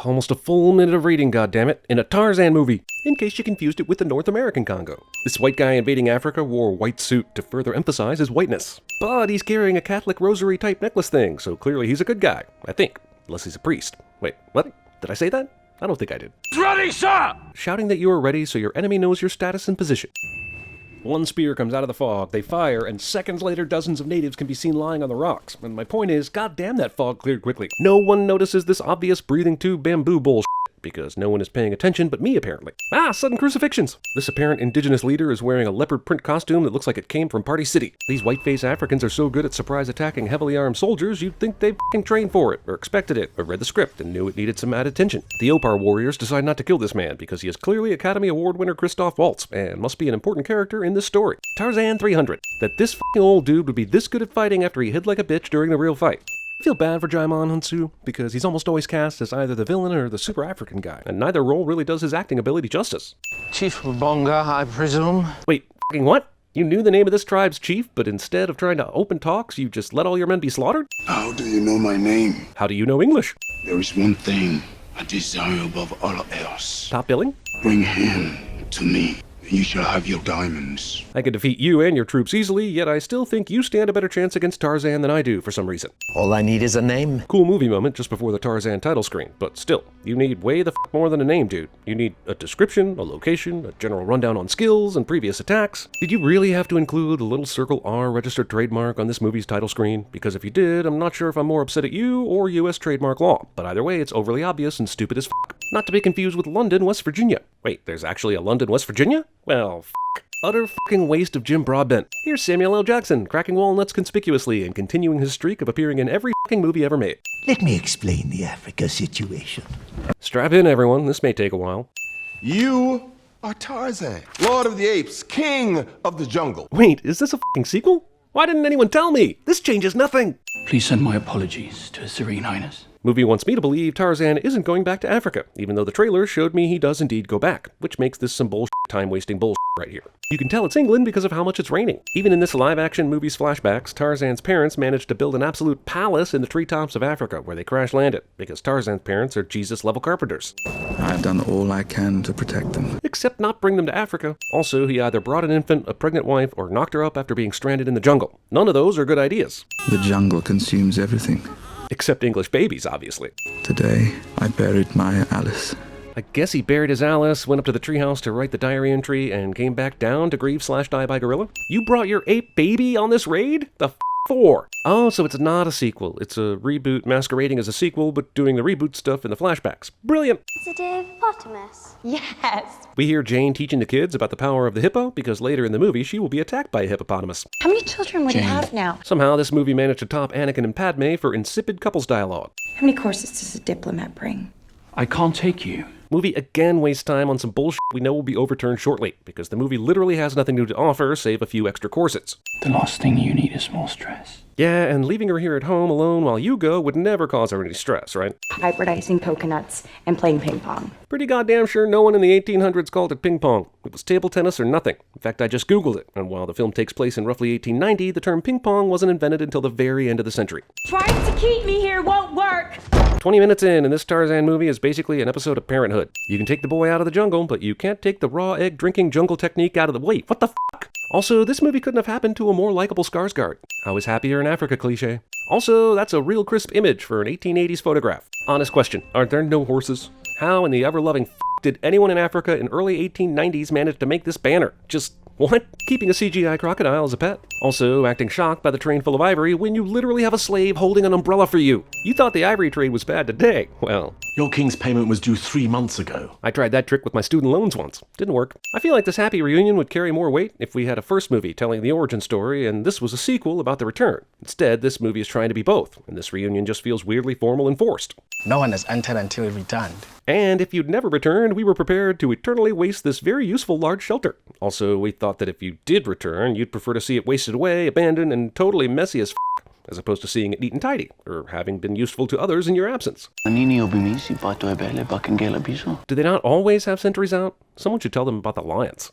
almost a full minute of reading, goddammit, in a Tarzan movie, in case you confused it with the North American Congo. This white guy invading Africa wore a white suit to further emphasize his whiteness. But he's carrying a Catholic rosary-type necklace thing, so clearly he's a good guy, I think. Unless he's a priest. Wait, what? Did I say that? I don't think I did. Ready, sir! Shouting that you are ready so your enemy knows your status and position. One spear comes out of the fog, they fire, and seconds later dozens of natives can be seen lying on the rocks. And my point is, goddamn that fog cleared quickly. No one notices this obvious breathing tube bamboo bullshit, because no one is paying attention but me apparently. Sudden crucifixions! This apparent indigenous leader is wearing a leopard print costume that looks like it came from Party City. These white-faced Africans are so good at surprise attacking heavily armed soldiers, you'd think they f***ing trained for it, or expected it, or read the script and knew it needed some added attention. The Opar warriors decide not to kill this man because he is clearly Academy Award winner Christoph Waltz, and must be an important character in this story. Tarzan 300. That this f***ing old dude would be this good at fighting after he hid like a bitch during the real fight. I feel bad for Jaimon Hunsu, because he's almost always cast as either the villain or the super African guy, and neither role really does his acting ability justice. Chief Bonga, I presume? Wait, f***ing what? You knew the name of this tribe's chief, but instead of trying to open talks, you just let all your men be slaughtered? How do you know my name? How do you know English? There is one thing I desire above all else. Top billing? Bring him to me, and you shall have your diamonds. I can defeat you and your troops easily, yet I still think you stand a better chance against Tarzan than I do for some reason. All I need is a name. Cool movie moment just before the Tarzan title screen, but still, you need way the f*** more than a name, dude. You need a description, a location, a general rundown on skills and previous attacks. Did you really have to include the little circle R registered trademark on this movie's title screen? Because if you did, I'm not sure if I'm more upset at you or US trademark law, but either way, it's overly obvious and stupid as f***. Not to be confused with London, West Virginia. Wait, there's actually a London, West Virginia? Well, f***. Utter f***ing waste of Jim Broadbent. Here's Samuel L. Jackson, cracking walnuts conspicuously and continuing his streak of appearing in every f***ing movie ever made. Let me explain the Africa situation. Strap in, everyone. This may take a while. You are Tarzan, Lord of the Apes, King of the Jungle. Wait, is this a f***ing sequel? Why didn't anyone tell me? This changes nothing. Please send my apologies to His Serene Highness. Movie wants me to believe Tarzan isn't going back to Africa, even though the trailer showed me he does indeed go back, which makes this some bullshit, time-wasting bullshit right here. You can tell it's England because of how much it's raining. Even in this live-action movie's flashbacks, Tarzan's parents managed to build an absolute palace in the treetops of Africa where they crash-landed, because Tarzan's parents are Jesus-level carpenters. I've done all I can to protect them. Except not bring them to Africa. Also, he either brought an infant, a pregnant wife, or knocked her up after being stranded in the jungle. None of those are good ideas. The jungle consumes everything. Except English babies, obviously. Today, I buried my Alice. I guess he buried his Alice, went up to the treehouse to write the diary entry, and came back down to grieve/die by gorilla? You brought your ape baby on this raid? The f*** for? Oh, so it's not a sequel. It's a reboot masquerading as a sequel, but doing the reboot stuff in the flashbacks. Brilliant! Is it a hippopotamus? Yes. We hear Jane teaching the kids about the power of the hippo, because later in the movie she will be attacked by a hippopotamus. How many children would he have now? Somehow this movie managed to top Anakin and Padme for insipid couples dialogue. How many courses does a diplomat bring? I can't take you. Movie again wastes time on some bullshit we know will be overturned shortly, because the movie literally has nothing new to offer save a few extra corsets. The last thing you need is more stress. Yeah, and leaving her here at home alone while you go would never cause her any stress, right? Hybridizing coconuts and playing ping pong. Pretty goddamn sure no one in the 1800s called it ping pong. It was table tennis or nothing. In fact, I just googled it, and while the film takes place in roughly 1890, the term ping pong wasn't invented until the very end of the century. Trying to keep me here won't work! 20 minutes in, and this Tarzan movie is basically an episode of Parenthood. You can take the boy out of the jungle, but you can't take the raw egg drinking jungle technique out of the... Wait, what the fuck? Also, this movie couldn't have happened to a more likable Skarsgård. I was happier in Africa cliche. Also, that's a real crisp image for an 1880s photograph. Honest question, are there no horses? How in the ever-loving f*** did anyone in Africa in early 1890s manage to make this banner? Just... what? Keeping a CGI crocodile as a pet. Also, acting shocked by the train full of ivory when you literally have a slave holding an umbrella for you. You thought the ivory trade was bad today. Well, your king's payment was due 3 months ago. I tried that trick with my student loans once. Didn't work. I feel like this happy reunion would carry more weight if we had a first movie telling the origin story and this was a sequel about the return. Instead, this movie is trying to be both, and this reunion just feels weirdly formal and forced. No one has entered until we returned. And if you'd never returned, we were prepared to eternally waste this very useful large shelter. Also, we thought that if you did return, you'd prefer to see it wasted away, abandoned, and totally messy as f***, as opposed to seeing it neat and tidy, or having been useful to others in your absence. Do they not always have sentries out? Someone should tell them about the lions.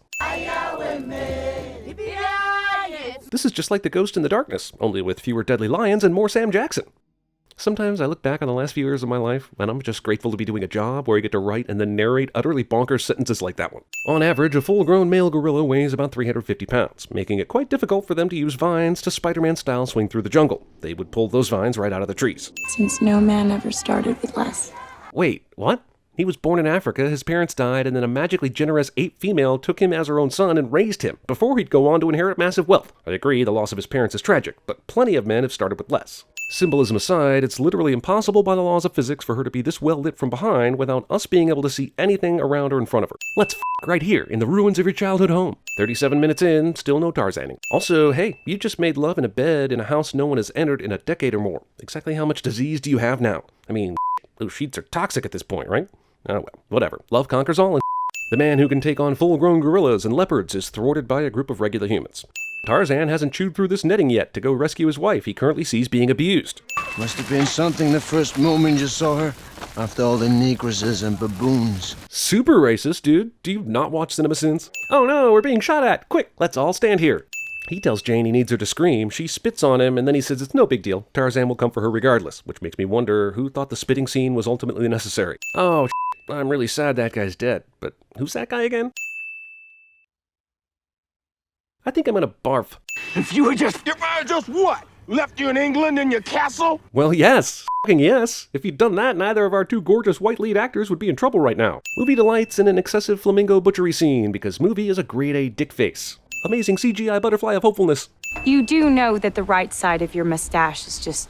This is just like The Ghost in the Darkness, only with fewer deadly lions and more Sam Jackson. Sometimes I look back on the last few years of my life, and I'm just grateful to be doing a job where I get to write and then narrate utterly bonkers sentences like that one. On average, a full-grown male gorilla weighs about 350 pounds, making it quite difficult for them to use vines to Spider-Man style swing through the jungle. They would pull those vines right out of the trees. Since no man ever started with less. Wait, what? He was born in Africa, his parents died, and then a magically generous ape female took him as her own son and raised him, before he'd go on to inherit massive wealth. I agree, the loss of his parents is tragic, but plenty of men have started with less. Symbolism aside, it's literally impossible by the laws of physics for her to be this well lit from behind without us being able to see anything around or in front of her. Let's right here, in the ruins of your childhood home. 37 minutes in, still no Tarzaning. Also, hey, you just made love in a bed in a house no one has entered in a decade or more. Exactly how much disease do you have now? I mean, those sheets are toxic at this point, right? Oh well, whatever. Love conquers all and the man who can take on full-grown gorillas and leopards is thwarted by a group of regular humans. Tarzan hasn't chewed through this netting yet to go rescue his wife he currently sees being abused. Must have been something the first moment you saw her, after all the negresses and baboons. Super racist, dude. Do you not watch CinemaSins? Oh no, we're being shot at! Quick, let's all stand here. He tells Jane he needs her to scream, she spits on him, and then he says it's no big deal. Tarzan will come for her regardless, which makes me wonder who thought the spitting scene was ultimately necessary. Oh, I'm really sad that guy's dead, but who's that guy again? I think I'm gonna barf. If you had just what? Left you in England in your castle? Well, yes. Fucking yes. If you'd done that, neither of our two gorgeous white lead actors would be in trouble right now. Movie delights in an excessive flamingo butchery scene, because movie is a grade A dick face. Amazing CGI butterfly of hopefulness. You do know that the right side of your mustache is just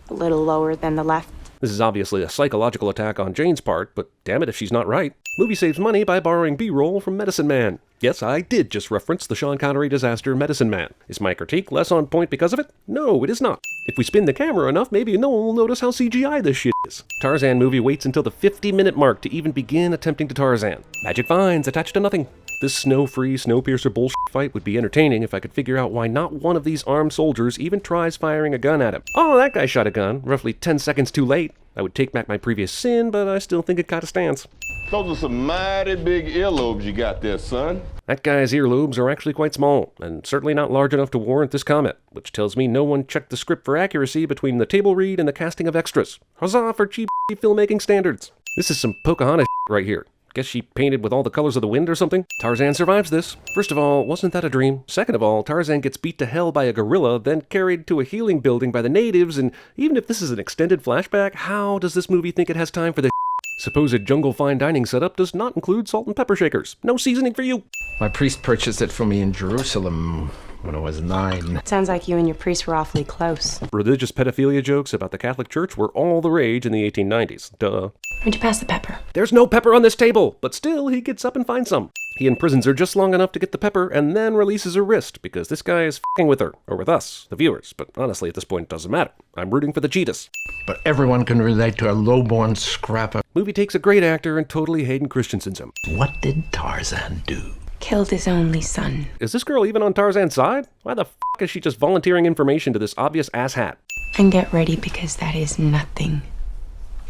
a little lower than the left. This is obviously a psychological attack on Jane's part, but damn it if she's not right. Movie saves money by borrowing B-roll from Medicine Man. Yes, I did just reference the Sean Connery disaster Medicine Man. Is my critique less on point because of it? No, it is not. If we spin the camera enough, maybe no one will notice how CGI this shit is. Tarzan movie waits until the 50-minute mark to even begin attempting to Tarzan. Magic vines attached to nothing. This snow-free, Snowpiercer bullshit fight would be entertaining if I could figure out why not one of these armed soldiers even tries firing a gun at him. Oh, that guy shot a gun, roughly 10 seconds too late. I would take back my previous sin, but I still think it kinda stands. Those are some mighty big earlobes you got there, son. That guy's earlobes are actually quite small, and certainly not large enough to warrant this comment, which tells me no one checked the script for accuracy between the table read and the casting of extras. Huzzah for cheap filmmaking standards. This is some Pocahontas right here. Guess she painted with all the colors of the wind or something? Tarzan survives this. First of all, wasn't that a dream? Second of all, Tarzan gets beat to hell by a gorilla, then carried to a healing building by the natives, and even if this is an extended flashback, how does this movie think it has time for this? Supposed jungle fine dining setup does not include salt and pepper shakers. No seasoning for you. My priest purchased it for me in Jerusalem when I was 9. Sounds like you and your priest were awfully close. Religious pedophilia jokes about the Catholic Church were all the rage in the 1890s. Duh. Would you pass the pepper? There's no pepper on this table, but still, he gets up and finds some. He imprisons her just long enough to get the pepper and then releases her wrist because this guy is f***ing with her, or with us, the viewers, but honestly at this point it doesn't matter. I'm rooting for the cheetahs. But everyone can relate to a lowborn scrapper. Movie takes a great actor and totally Hayden Christensen's him. What did Tarzan do? Killed his only son. Is this girl even on Tarzan's side? Why the f*** is she just volunteering information to this obvious asshat? And get ready because that is nothing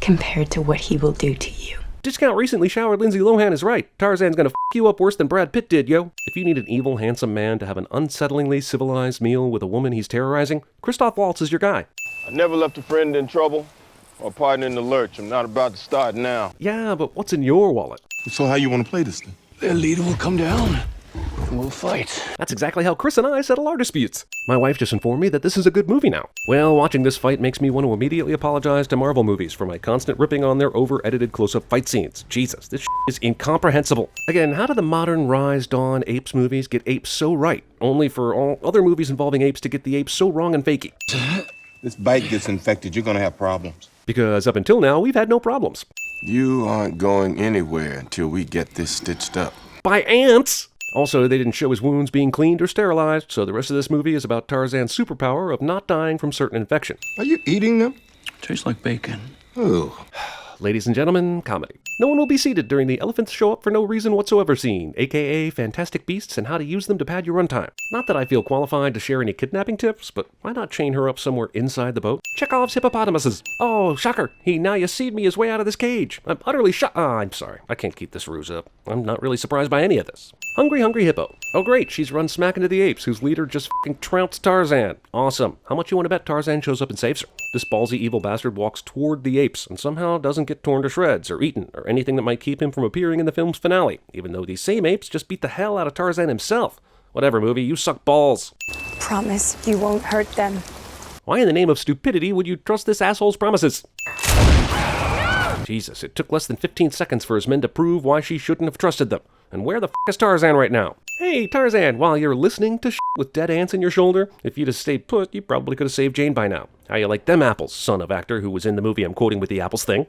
compared to what he will do to you. Discount recently showered Lindsay Lohan is right. Tarzan's gonna f*** you up worse than Brad Pitt did, yo. If you need an evil, handsome man to have an unsettlingly civilized meal with a woman he's terrorizing, Christoph Waltz is your guy. I never left a friend in trouble or a partner in the lurch. I'm not about to start now. Yeah, but what's in your wallet? So how you want to play this thing? Their leader will come down. We'll fight. That's exactly how Chris and I settle our disputes. My wife just informed me that this is a good movie now. Well, watching this fight makes me want to immediately apologize to Marvel movies for my constant ripping on their over-edited close-up fight scenes. Jesus, this is incomprehensible. Again, how do the modern Rise, Dawn, Apes movies get apes so right, only for all other movies involving apes to get the apes so wrong and fakey? This bite gets infected, you're gonna have problems. Because up until now, we've had no problems. You aren't going anywhere until we get this stitched up. By ants! Also, they didn't show his wounds being cleaned or sterilized, so the rest of this movie is about Tarzan's superpower of not dying from certain infection. Are you eating them? Tastes like bacon. Ooh. Ladies and gentlemen, comedy. No one will be seated during the elephants show up for no reason whatsoever scene, aka fantastic beasts and how to use them to pad your runtime. Not that I feel qualified to share any kidnapping tips, but why not chain her up somewhere inside the boat? Chekhov's hippopotamuses. Oh, shocker. He now you seed me his way out of this cage. I'm utterly I'm sorry. I can't keep this ruse up. I'm not really surprised by any of this. Hungry, hungry hippo. Oh great, she's run smack into the apes, whose leader just f***ing trounced Tarzan. Awesome. How much you want to bet Tarzan shows up and saves her? This ballsy evil bastard walks toward the apes and somehow doesn't get torn to shreds or eaten or anything that might keep him from appearing in the film's finale, even though these same apes just beat the hell out of Tarzan himself. Whatever, movie, you suck balls. Promise you won't hurt them. Why in the name of stupidity would you trust this asshole's promises? Jesus, it took less than 15 seconds for his men to prove why she shouldn't have trusted them. And where the f*** is Tarzan right now? Hey, Tarzan, while you're listening to shit with dead ants in your shoulder, if you'd have stayed put, you probably could have saved Jane by now. How you like them apples, son of actor who was in the movie I'm quoting with the apples thing?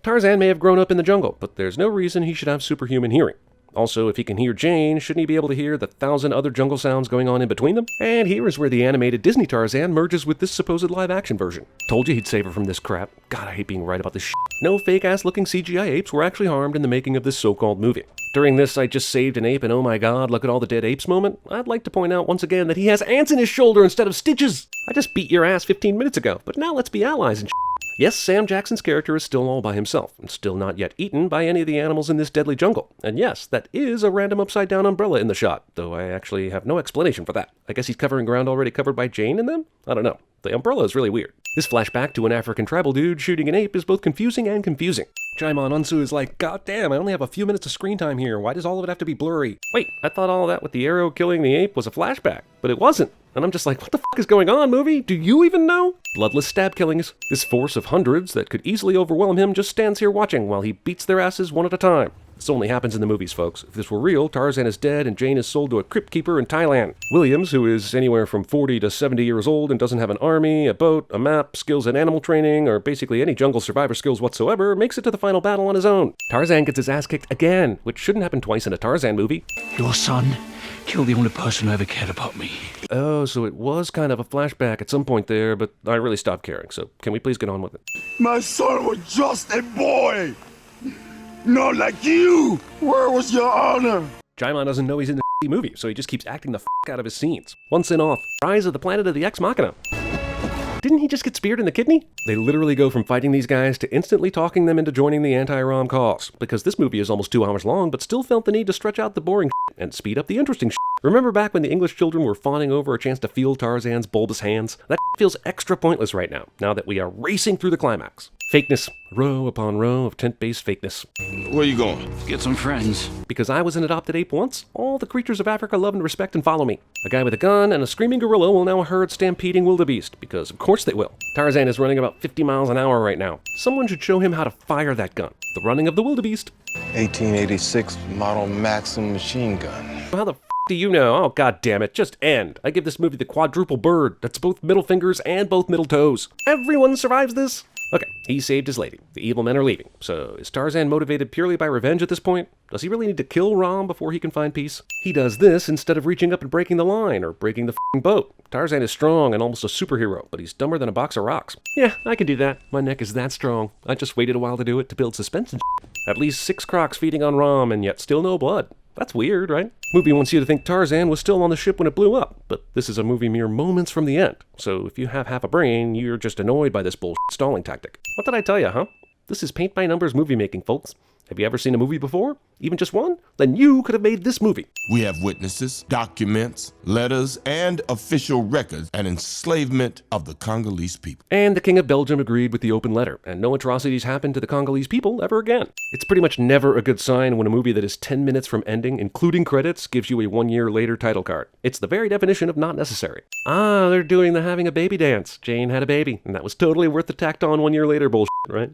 Tarzan may have grown up in the jungle, but there's no reason he should have superhuman hearing. Also, if he can hear Jane, shouldn't he be able to hear the 1,000 other jungle sounds going on in between them? And here is where the animated Disney Tarzan merges with this supposed live-action version. Told you he'd save her from this crap. God, I hate being right about this shit. No fake-ass looking CGI apes were actually harmed in the making of this so-called movie. During this I just saved an ape and oh my god, look at all the dead apes moment, I'd like to point out once again that he has ants in his shoulder instead of stitches! I just beat your ass 15 minutes ago, but now let's be allies and shit. Yes, Sam Jackson's character is still all by himself, and still not yet eaten by any of the animals in this deadly jungle. And yes, that is a random upside-down umbrella in the shot, though I actually have no explanation for that. I guess he's covering ground already covered by Jane in them? I don't know. The umbrella is really weird. This flashback to an African tribal dude shooting an ape is both confusing and confusing. Jaimon Unsu is like, God damn, I only have a few minutes of screen time here. Why does all of it have to be blurry? Wait, I thought all of that with the arrow killing the ape was a flashback, but it wasn't. And I'm just like, what the fuck is going on, movie? Do you even know? Bloodless stab killings. This force of hundreds that could easily overwhelm him just stands here watching while he beats their asses one at a time. This only happens in the movies, folks. If this were real, Tarzan is dead and Jane is sold to a crypt keeper in Thailand. Williams, who is anywhere from 40 to 70 years old and doesn't have an army, a boat, a map, skills in animal training, or basically any jungle survivor skills whatsoever, makes it to the final battle on his own. Tarzan gets his ass kicked again, which shouldn't happen twice in a Tarzan movie. Your son killed the only person who ever cared about me. Oh, so it was kind of a flashback at some point there, but I really stopped caring, so can we please get on with it? My son was just a boy. Not like you. Where was your honor? Jaimon doesn't know he's in the movie, so he just keeps acting the f*** out of his scenes. One sin off. Rise of the Planet of the Ex Machina. Didn't he just get speared in the kidney? They literally go from fighting these guys to instantly talking them into joining the anti-rom cause, because this movie is almost 2 hours long, but still felt the need to stretch out the boring shit and speed up the interesting shit. Remember back when the English children were fawning over a chance to feel Tarzan's bulbous hands? That feels extra pointless right now that we are racing through the climax. Fakeness. Row upon row of tent-based fakeness. Where you going? Get some friends. Because I was an adopted ape once, all the creatures of Africa love and respect and follow me. A guy with a gun and a screaming gorilla will now herd stampeding wildebeest, because of course they will. Tarzan is running about 50 miles an hour right now. Someone should show him how to fire that gun. The running of the wildebeest. 1886 model Maxim machine gun. How the f*** do you know? Oh, god damn it, just end. I give this movie the quadruple bird. That's both middle fingers and both middle toes. Everyone survives this? Okay, he saved his lady. The evil men are leaving. So is Tarzan motivated purely by revenge at this point? Does he really need to kill Ram before he can find peace? He does this instead of reaching up and breaking the line or breaking the f***ing boat. Tarzan is strong and almost a superhero, but he's dumber than a box of rocks. Yeah, I can do that. My neck is that strong. I just waited a while to do it to build suspense and shit. At least 6 crocs feeding on Ram and yet still no blood. That's weird, right? Movie wants you to think Tarzan was still on the ship when it blew up, but this is a movie mere moments from the end. So if you have half a brain, you're just annoyed by this bullshit stalling tactic. What did I tell you, huh? This is paint-by-numbers movie making, folks. Have you ever seen a movie before? Even just one? Then you could have made this movie. We have witnesses, documents, letters, and official records and enslavement of the Congolese people. And the King of Belgium agreed with the open letter, and no atrocities happened to the Congolese people ever again. It's pretty much never a good sign when a movie that is 10 minutes from ending, including credits, gives you a 1 year later title card. It's the very definition of not necessary. Ah, they're doing the having a baby dance. Jane had a baby, and that was totally worth the tacked on 1 year later bullshit, right?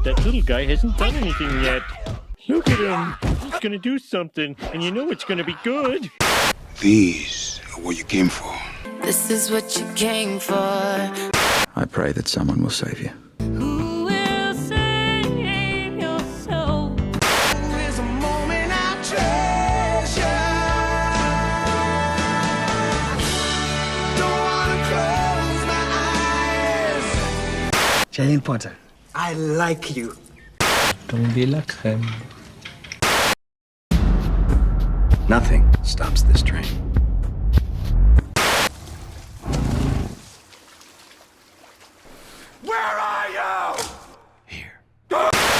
That little guy hasn't done anything yet. Look at him. He's gonna do something, and you know it's gonna be good. These are what you came for. This is what you came for. I pray that someone will save you. Who will save your soul? There's a moment I treasure. Don't wanna close my eyes. Jane Potter, I like you. Don't be like him. Nothing stops this train. Where are